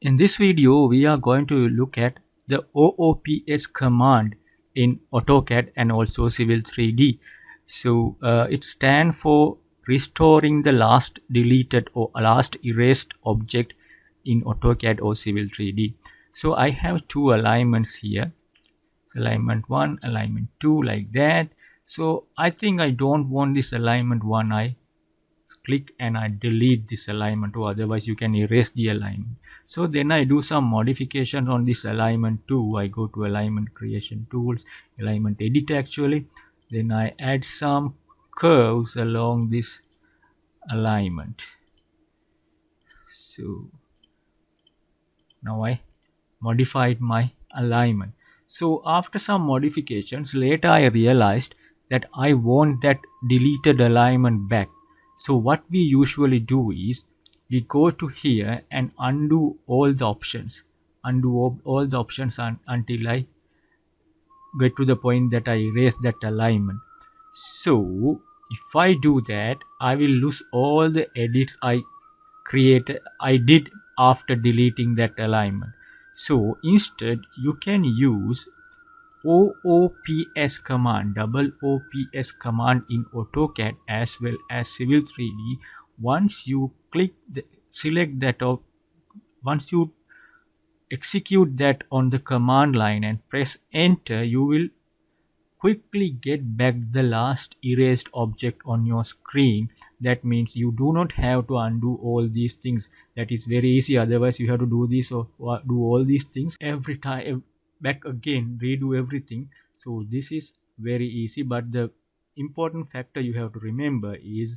In this video, we are going to look at the OOPS command in AutoCAD and also Civil 3D. So it stands for restoring the last deleted or last erased object in AutoCAD or Civil 3D. So I have two alignments here, alignment 1, alignment 2, like that. So I think I don't want this alignment 1. I click and I delete this alignment, or otherwise you can erase the alignment. So then I do some modification on this alignment 2. I go to alignment creation tools, alignment edit actually. Then I add some curves along this alignment. So now I modified my alignment. So after some modifications, later I realized that I want that deleted alignment back. So what we usually do is we go to here and undo all the options, all the options until I get to the point that I erase that alignment. So if I do that, I will lose all the edits I did after deleting that alignment. So instead you can use OOPS command, double OPS command in AutoCAD as well as Civil 3D. Once you select that, or once you execute that on the command line and press enter, you will quickly get back the last erased object on your screen. That means you do not have to undo all these things. That is very easy. Otherwise you have to do this or do all these things every time back again, redo everything. So this is very easy, but the important factor you have to remember is